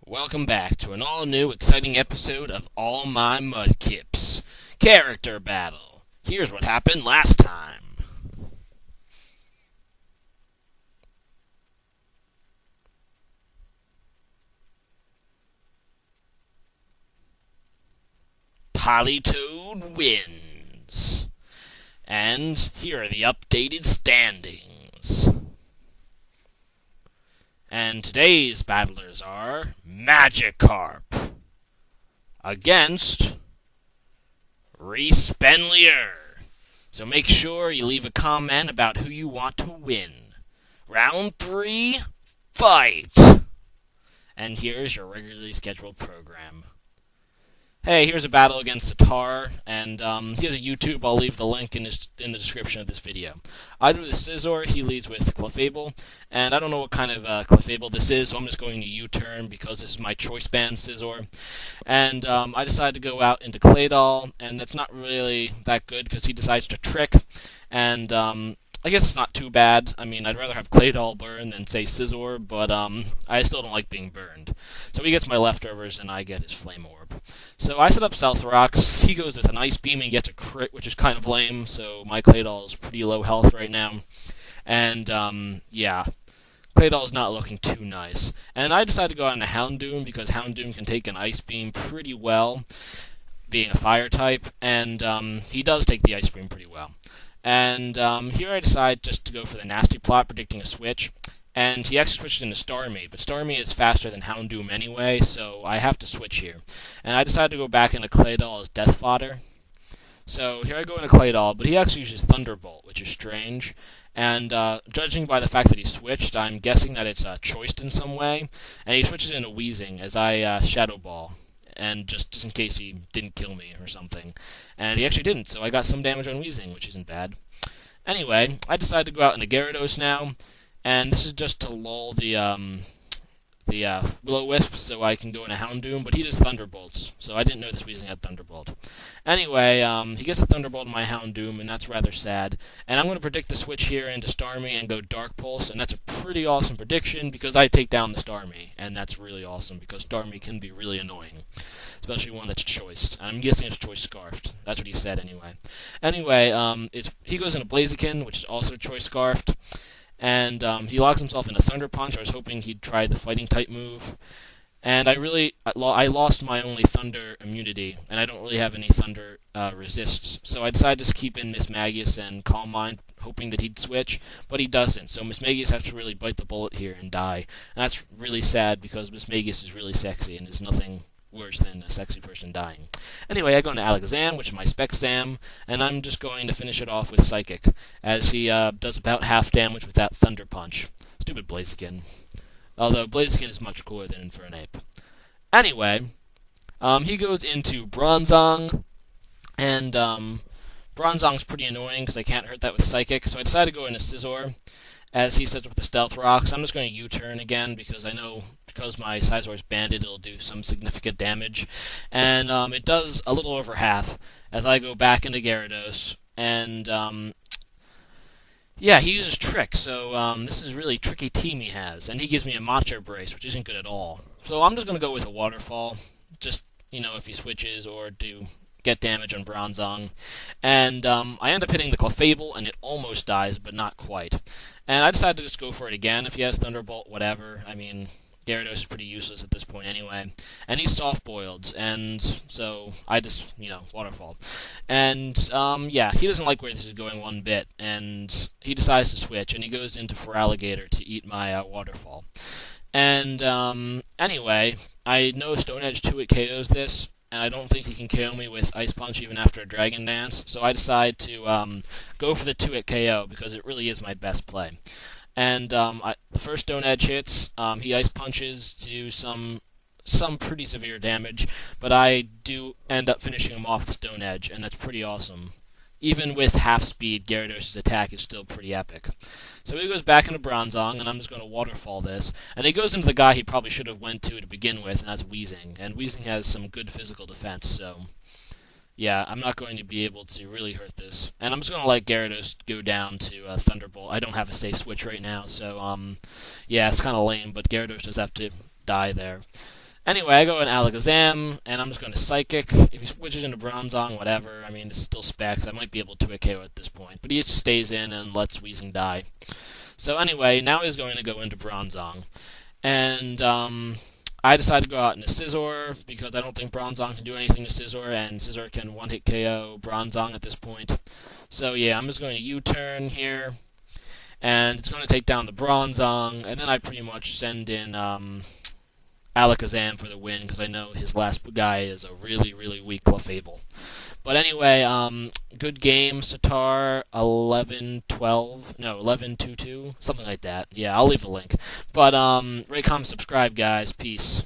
Welcome back to an all-new, exciting episode of All My Mudkips. Character Battle. Here's what happened last time. Politoed wins. And here are the updated standings. And today's battlers are Magikarp against Reece Benlier. So make sure you leave a comment about who you want to win. Round 3, fight! And here's your regularly scheduled program. Hey, here's a battle against Sattar, and he has a YouTube. I'll leave the link in the description of this video. I do the Scizor, he leads with Clefable, and I don't know what kind of Clefable this is, so I'm just going to U-turn because this is my choice band Scizor. And I decided to go out into Claydol, and that's not really that good because he decides to trick, and I guess it's not too bad. I mean, I'd rather have Claydol burn than, say, Scizor, but I still don't like being burned. So he gets my leftovers, and I get his Flame Orb. So I set up South Rocks. He goes with an Ice Beam and gets a crit, which is kind of lame, so my Claydol is pretty low health right now. And, yeah, Claydol's not looking too nice. And I decided to go on a Houndoom because Houndoom can take an Ice Beam pretty well, being a Fire type, and he does take the Ice Beam pretty well. And here I decide just to go for the Nasty Plot, predicting a switch. And he actually switches into Starmie, but Starmie is faster than Houndoom anyway, so I have to switch here. And I decided to go back into Claydol as Death Fodder. So here I go into Claydol, but he actually uses Thunderbolt, which is strange. And judging by the fact that he switched, I'm guessing that it's choiced in some way. And he switches into Weezing as I Shadow Ball, and just in case he didn't kill me or something. And he actually didn't, so I got some damage on Weezing, which isn't bad. Anyway, I decided to go out into Gyarados now, and this is just to lull the Will-O-Wisp so I can go into Houndoom, but he does Thunderbolts, so I didn't know this Weezing had Thunderbolt. Anyway, he gets a Thunderbolt in my Houndoom, and that's rather sad. And I'm going to predict the switch here into Starmie and go Dark Pulse, and that's a pretty awesome prediction because I take down the Starmie, and that's really awesome because Starmie can be really annoying, especially one that's choiced. I'm guessing it's choice Scarfed. That's what he said anyway. Anyway, he goes into Blaziken, which is also choice Scarfed. And he locks himself into Thunder Punch. I was hoping he'd try the Fighting type move. And I lost my only Thunder immunity, and I don't really have any Thunder resists. So I decided to just keep in Mismagius and Calm Mind, hoping that he'd switch, but he doesn't. So Mismagius has to really bite the bullet here and die. And that's really sad because Mismagius is really sexy, and there's nothing worse than a sexy person dying. Anyway, I go into Alakazam, which is my Spec Zam, and I'm just going to finish it off with Psychic, as he does about half damage with that Thunder Punch. Stupid Blaziken. Although Blaziken is much cooler than Infernape. Anyway, he goes into Bronzong, and Bronzong's pretty annoying because I can't hurt that with Psychic, so I decided to go into Scizor, as he sets up with the Stealth Rocks. I'm just going to U-turn again because I know because my Scizor is banded, it'll do some significant damage. And it does a little over half as I go back into Gyarados. And yeah, he uses Trick, so this is really tricky team he has. And he gives me a Macho Brace, which isn't good at all. So I'm just going to go with a Waterfall, just, if he switches or do get damage on Bronzong. And I end up hitting the Clefable, and it almost dies, but not quite. And I decided to just go for it again. If he has Thunderbolt, whatever. I mean, Gyarados is pretty useless at this point anyway. And he's soft-boiled, and so I just, Waterfall. And, yeah, he doesn't like where this is going one bit, and he decides to switch, and he goes into Feraligatr to eat my Waterfall. And, anyway, I know Stone Edge 2-hit KOs this, and I don't think he can KO me with Ice Punch even after a Dragon Dance, so I decide to go for the 2-hit KO because it really is my best play. And the first Stone Edge hits, he Ice Punches to some pretty severe damage, but I do end up finishing him off with Stone Edge, and that's pretty awesome. Even with half speed, Gyarados' attack is still pretty epic. So he goes back into Bronzong, and I'm just going to Waterfall this. And he goes into the guy he probably should have went to begin with, and that's Weezing. And Weezing has some good physical defense, so yeah, I'm not going to be able to really hurt this. And I'm just going to let Gyarados go down to Thunderbolt. I don't have a safe switch right now, so yeah, it's kind of lame, but Gyarados does have to die there. Anyway, I go in Alakazam, and I'm just going to Psychic. If he switches into Bronzong, whatever. I mean, this is still specs. I might be able to 2-hit KO at this point. But he just stays in and lets Weezing die. So anyway, now he's going to go into Bronzong. And I decided to go out into Scizor, because I don't think Bronzong can do anything to Scizor, and Scizor can 1-hit KO Bronzong at this point. So yeah, I'm just going to U-turn here. And it's going to take down the Bronzong, and then I pretty much send in Alakazam for the win, because I know his last guy is a really, really weak Clefable. But anyway, good game, Sattar1122, something like that. Yeah, I'll leave a link. But rate, comment, subscribe, guys. Peace.